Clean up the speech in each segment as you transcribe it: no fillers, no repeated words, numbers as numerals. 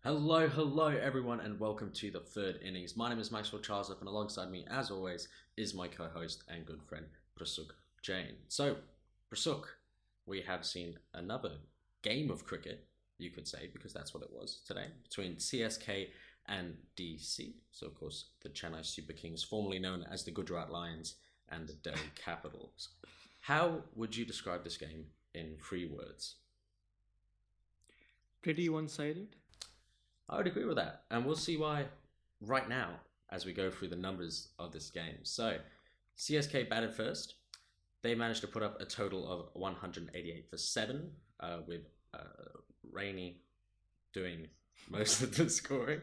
Hello, everyone, and welcome to the third innings. My name is Maxwell Charles, and alongside me, as always, is my co-host and good friend Prasuk Jain. So, Prasuk, we have seen another game of cricket, you could say, because that's what it was today, between CSK and DC. So, of course, the Chennai Super Kings, formerly known as the Gujarat Lions, and the Delhi Capitals. How would you describe this game in three words? Pretty one-sided. I would agree with that. And we'll see why right now as we go through the numbers of this game. So, CSK batted first. They managed to put up a total of 188 for 7, with Rainey doing most of the scoring.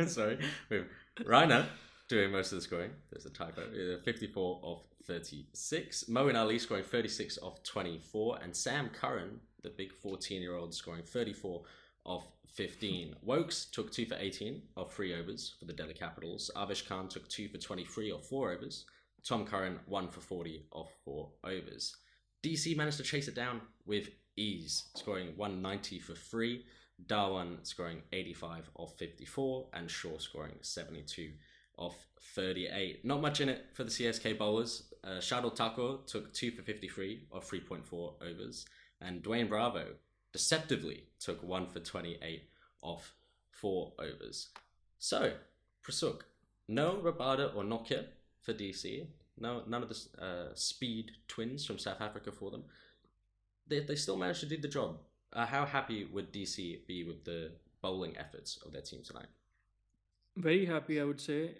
Sorry, with Raina doing most of the scoring. There's a typo. 54 of 36. Moeen Ali scoring 36 of 24. And Sam Curran, the big 14-year-old, scoring 34 of 15. Wokes took 2 for 18 of 3 overs for the Delhi Capitals. Avish Khan took 2 for 23 of 4 overs. Tom Curran 1 for 40 of 4 overs. DC managed to chase it down with ease, scoring 190 for 3. Darwan scoring 85 of 54 and Shaw scoring 72 of 38. Not much in it for the CSK bowlers. Shardul Thakur took 2 for 53 of 3.4 overs, and Dwayne Bravo deceptively took 1 for 28 of 4 overs. So, Prasuk, no Rabada or Nokia for DC. No, none of the speed twins from South Africa for them. They still managed to do the job. How happy would DC be with the bowling efforts of their team tonight? Very happy, I would say.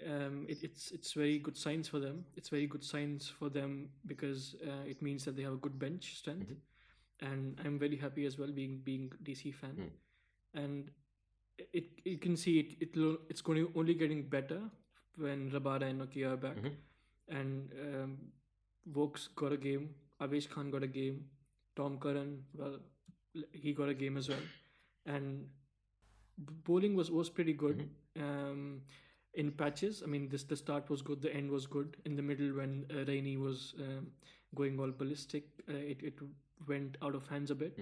It's very good signs for them. It's very good signs for them because it means that they have a good bench strength, and I'm very happy as well being DC fan. And it you can see it's going to only getting better when Rabada and Nokia are back, and Vokes got a game, Avesh Khan got a game, Tom Curran, well, he got a game as well, and bowling was pretty good. In patches, I mean, the start was good, the end was good. In the middle, when Rainey was going all ballistic, it went out of hands a bit,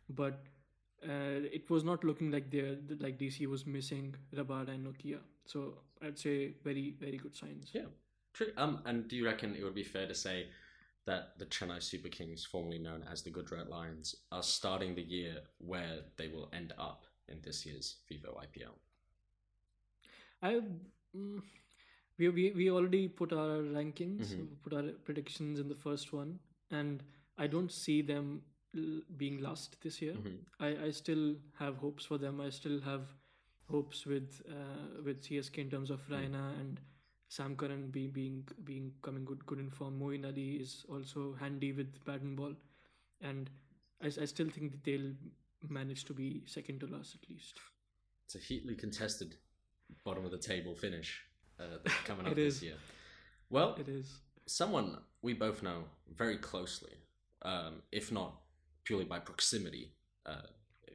but it was not looking like like DC was missing Rabada and Nokia. So I'd say very good signs. Yeah, true. And do you reckon it would be fair to say that the Chennai Super Kings, formerly known as the Gujarat Lions, are starting the year where they will end up in this year's FIFA IPL? I we already put our rankings, put our predictions in the first one, and I don't see them being last this year. I still have hopes for them. I still have hopes with CSK in terms of Raina and Sam Curran being coming good in form. Moeen Ali is also handy with bat and ball, and I still think that they'll manage to be second to last at least. It's a heatedly contested bottom of the table finish coming up It this is. year. Well, It is. someone we both know very closely, if not purely by proximity,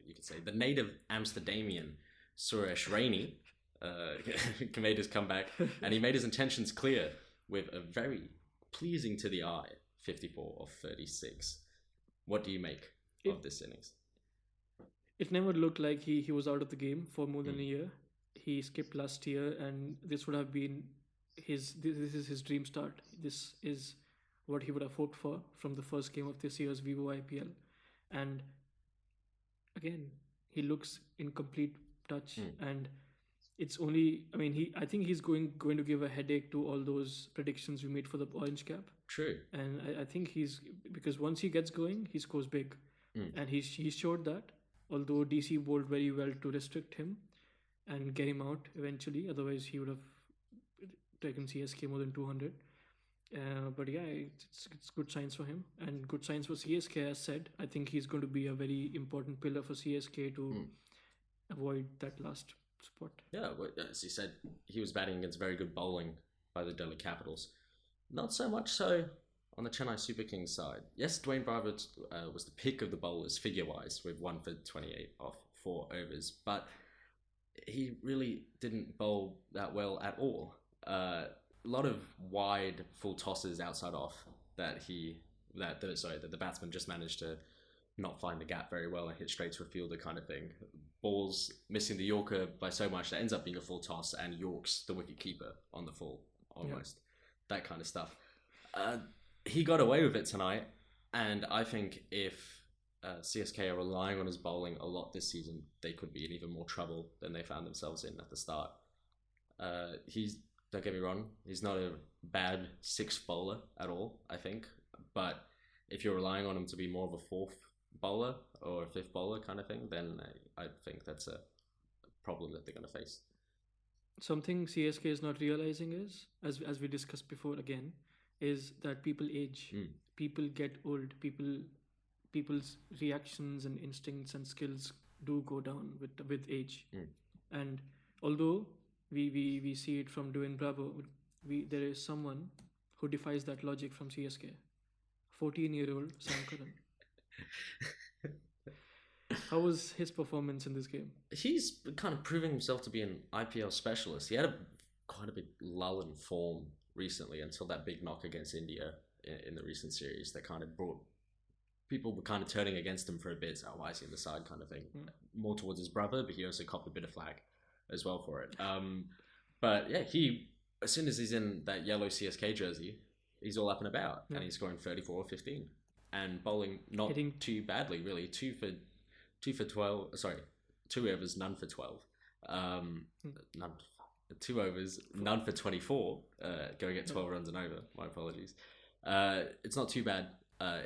you could say, the native Amsterdamian Suresh Rainey made his comeback, and he made his intentions clear with a very pleasing to the eye 54 of 36. What do you make of this innings? It never looked like he was out of the game for more than a year. He skipped last year, and this would have been this is his dream start. This is what he would have hoped for from the first game of this year's Vivo IPL. And again, he looks in complete touch, and it's only, I mean, I think he's going to give a headache to all those predictions we made for the orange cap. True. And I think because once he gets going, he scores big, and he showed that. Although DC bowled very well to restrict him and get him out eventually, otherwise he would have taken CSK more than 200. But yeah, it's good signs for him and good signs for CSK. As said, I think he's going to be a very important pillar for CSK to avoid that last spot. Yeah, well, as you said, he was batting against very good bowling by the Delhi Capitals. Not so much so on the Chennai Super Kings side. Yes, Dwayne Bravo was the pick of the bowlers figure-wise with 1 for 28 off 4 overs, but he really didn't bowl that well at all. A lot of wide full tosses outside off that the batsman just managed to not find the gap very well and hit straight to a fielder kind of thing. balls missing the Yorker by so much that ends up being a full toss and Yorks the wicket keeper on the full, almost. That kind of stuff. He got away with it tonight, and I think if CSK are relying on his bowling a lot this season, they could be in even more trouble than they found themselves in at the start. He's, don't get me wrong, he's not a bad sixth bowler at all, I think, but if you're relying on him to be more of a fourth bowler or a fifth bowler kind of thing, then I think that's a problem that they're going to face. Something CSK is not realizing is, as we discussed before again, is that people age, people get old, people's reactions and instincts and skills do go down with age. And although we see it from Dwayne Bravo, there is someone who defies that logic from CSK. 14-year-old Sam Curran. How was his performance in this game? He's kind of proving himself to be an IPL specialist. He had quite a big lull in form recently until that big knock against India in the recent series that kind of brought people were kind of turning against him for a bit. So why is he in the side kind of thing? More towards his brother, but he also copped a bit of flag as well for it. But yeah, as soon as he's in that yellow CSK jersey, he's all up and about, and he's scoring 34 or 15 and bowling not too badly, really. 2 for 12. Sorry, 2 overs, none for 12. 2 overs, none for 24. Going at 12 runs and over. My apologies. It's not too bad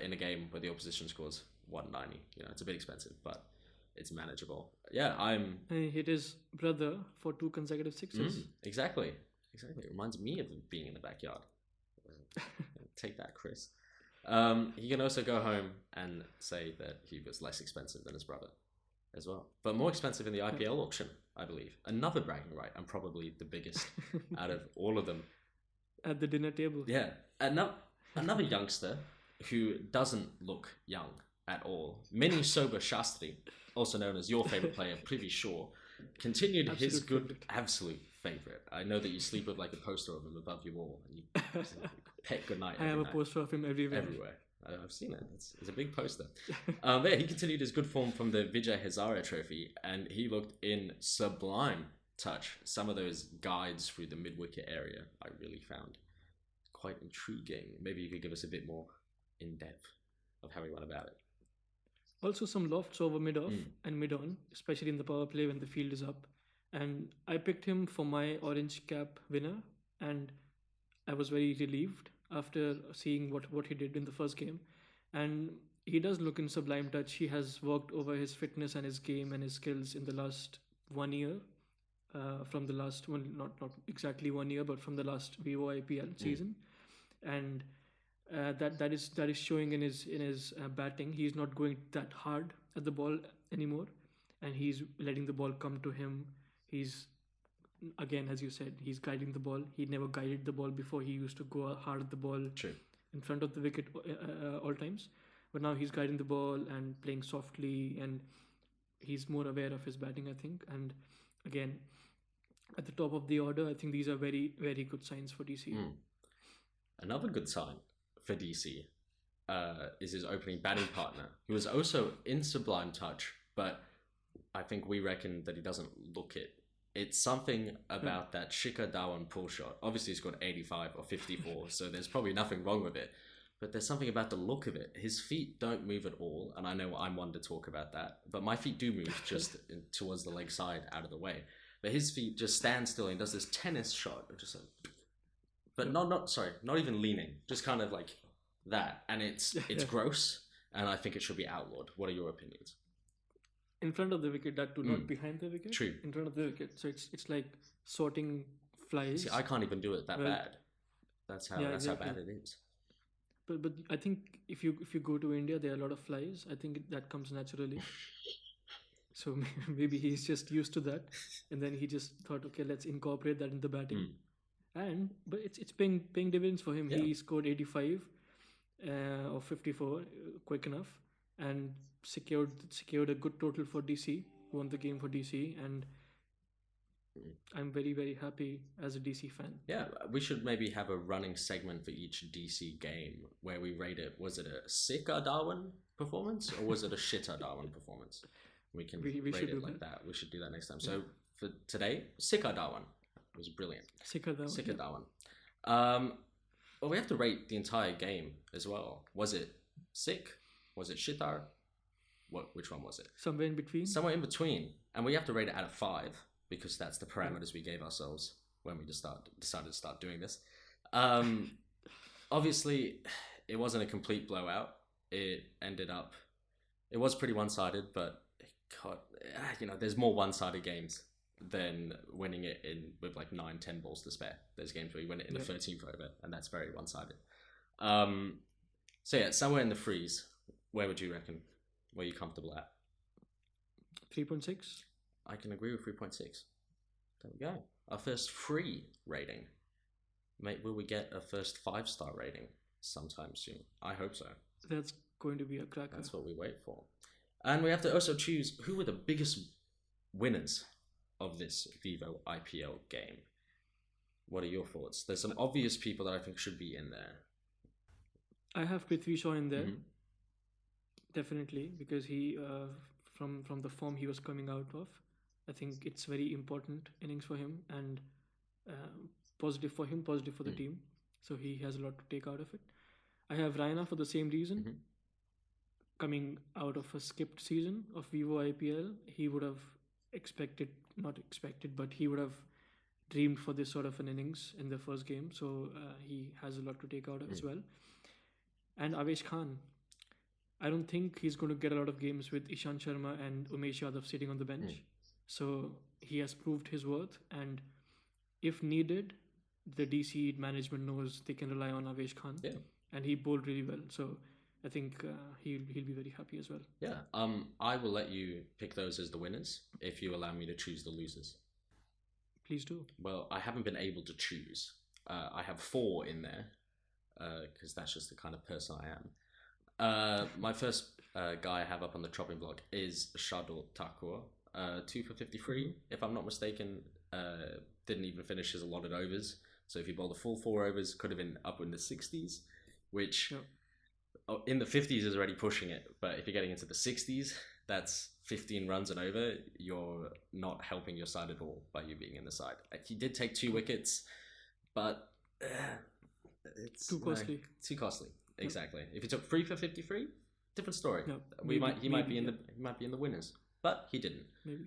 in a game where the opposition scores 190. It's a bit expensive, but it's manageable. Yeah, He hit his brother for 2 consecutive sixes. Exactly. It reminds me of being in the backyard. Take that, Chris. He can also go home and say that he was less expensive than his brother as well, but more expensive in the IPL auction, I believe. Another bragging right, and probably the biggest out of all of them. At the dinner table. Yeah, another youngster who doesn't look young at all. Mini Soba Shastri, also known as your favorite player, Prithvi Shaw, continued his good absolute favorite. I know that you sleep with like a poster of him above your wall, and you pet goodnight. I have a poster of him everywhere. I've seen it. It's a big poster. Yeah, he continued his good form from the Vijay Hazare Trophy, and he looked in sublime touch. Some of those guides through the mid-wicket area I really found quite intriguing. Maybe you could give us a bit more in depth of how he went about it. Also some lofts over mid-off and mid-on, especially in the power play when the field is up. And I picked him for my orange cap winner, and I was very relieved after seeing what he did in the first game. And he does look in sublime touch. He has worked over his fitness and his game and his skills in the last 1 year. From the last one, not exactly 1 year, but from the last Vivo IPL season, and that is showing in his batting. He's not going that hard at the ball anymore, and he's letting the ball come to him. He's, again, as you said, he's guiding the ball. He never guided the ball before. He used to go hard at the ball in front of the wicket all times, but now he's guiding the ball and playing softly, and he's more aware of his batting, I think. And again, at the top of the order, I think these are very, very good signs for DC. Another good sign for DC is his opening batting partner, who was also in sublime touch, but I think we reckon that he doesn't look it. It's something about that Shikhar Dhawan pull shot. Obviously, he's got 85 or 54, so there's probably nothing wrong with it. But there's something about the look of it. His feet don't move at all, and I know I'm one to talk about that, but my feet do move just towards the leg side, out of the way. But his feet just stand still and does this tennis shot, just like, but not even leaning, just kind of like that, and it's gross, and I think it should be outlawed. What are your opinions? In front of the wicket, that too, not behind the wicket. True. In front of the wicket, so it's like sorting flies. See, I can't even do it that bad. That's how bad it is. But I think if you go to India, there are a lot of flies. I think that comes naturally. So maybe he's just used to that, and then he just thought, okay, let's incorporate that in the batting. But it's paying dividends for him. Yeah. He scored 85 or 54 quick enough, and secured a good total for DC. Won the game for DC, and I'm very, very happy as a DC fan. Yeah, we should maybe have a running segment for each DC game where we rate it. Was it a sicker Darwin performance or was it a shitter Darwin performance? We can We rate should it do like that. that. We should do that next time. Yeah. So for today, Sika Darwin. It was brilliant. Sicker though. Sika Yeah. Darwin. Well, we have to rate the entire game as well. Was it sick? Was it shitar? Which one was it? Somewhere in between. Somewhere in between. And we have to rate it out of 5 because that's the parameters we gave ourselves when we decided to start doing this. Obviously, it wasn't a complete blowout. It was pretty one-sided, but God, there's more one-sided games than winning it with like 9-10 balls to spare. There's games where you win it in the 13th over, and that's very one-sided. So yeah, somewhere in the freeze. Where would you reckon? Where are you comfortable at? 3.6. I can agree with 3.6. There we go. Our first free rating. Mate, will we get a first 5-star rating sometime soon? I hope so. That's going to be a cracker. That's what we wait for. And we have to also choose who were the biggest winners of this Vivo IPL game. What are your thoughts? There's some obvious people that I think should be in there. I have Prithvi Shaw in there. Mhm. Definitely, because he, from the form he was coming out of, I think it's very important innings for him, and positive for him, positive for the team. So he has a lot to take out of it. I have Raina for the same reason. Coming out of a skipped season of Vivo IPL, he would have not expected, but he would have dreamed for this sort of an innings in the first game. So he has a lot to take out of as well. And Avesh Khan, I don't think he's going to get a lot of games with Ishant Sharma and Umesh Yadav sitting on the bench. So he has proved his worth, and if needed, the DC management knows they can rely on Avesh Khan. Yeah. And he bowled really well. So I think he'll be very happy as well. Yeah. I will let you pick those as the winners if you allow me to choose the losers. Please do. Well, I haven't been able to choose. I have 4 in there because that's just the kind of person I am. My first guy I have up on the chopping block is Shardul Thakur. 2 for 53, if I'm not mistaken. Didn't even finish his allotted overs. So if he bowled a full 4 overs, could have been up in the 60s, which in the 50s is already pushing it. But if you're getting into the 60s, that's 15 runs and over. You're not helping your side at all by you being in the side. He did take 2 wickets, but it's too costly. Too costly. Exactly. If he took 3 for 53, different story. No, He might be in the winners, but he didn't. Maybe.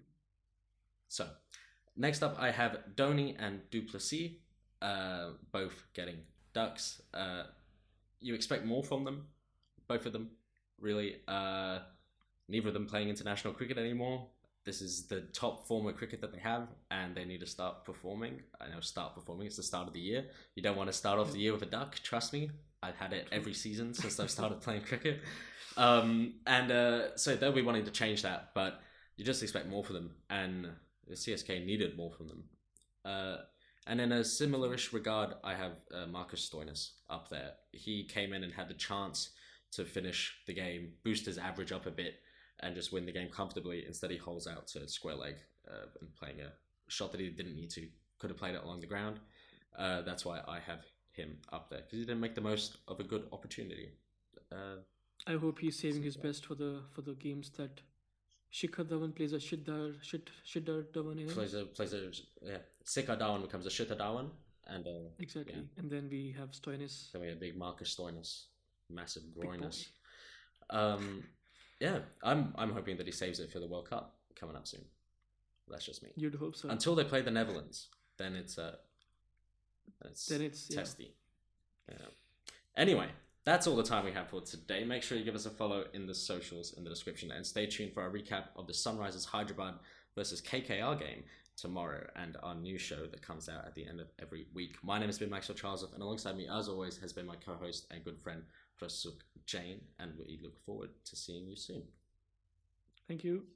So next up, I have Dhoni and Duplessis, both getting ducks. You expect more from them, both of them, really. Neither of them playing international cricket anymore. This is the top form of cricket that they have, and they need to start performing. I know start performing, it's the start of the year. You don't want to start off the year with a duck, trust me. I've had it every season since I've started playing cricket. So they'll be wanting to change that, but you just expect more from them, and the CSK needed more from them. And in a similar-ish regard, I have Marcus Stoinis up there. He came in and had the chance to finish the game, boost his average up a bit, and just win the game comfortably. Instead, he holds out to square leg and playing a shot that he didn't need to. Could have played it along the ground. That's why I have him up there, because he didn't make the most of a good opportunity. I hope he's saving his best for the games that Shikhar Dhawan plays a Shiddar Dhawan in. Plays a Sikhar Dhawan becomes a Shitta Dhawan, and exactly. Yeah. And then we have Stoinis. Then we have big Marcus Stoinis, massive Big groinus. boy. Yeah, I'm hoping that he saves it for the World Cup coming up soon. That's just me. You'd hope so. Until they play the Netherlands, then it's yeah. testy. Yeah. Anyway, that's all the time we have for today. Make sure you give us a follow in the socials in the description, and stay tuned for our recap of the Sunrisers Hyderabad versus KKR game tomorrow, and our new show that comes out at the end of every week. My name has been Maxwell Charles, and alongside me, as always, has been my co-host and good friend Prasuk Jain, and we look forward to seeing you soon. Thank you.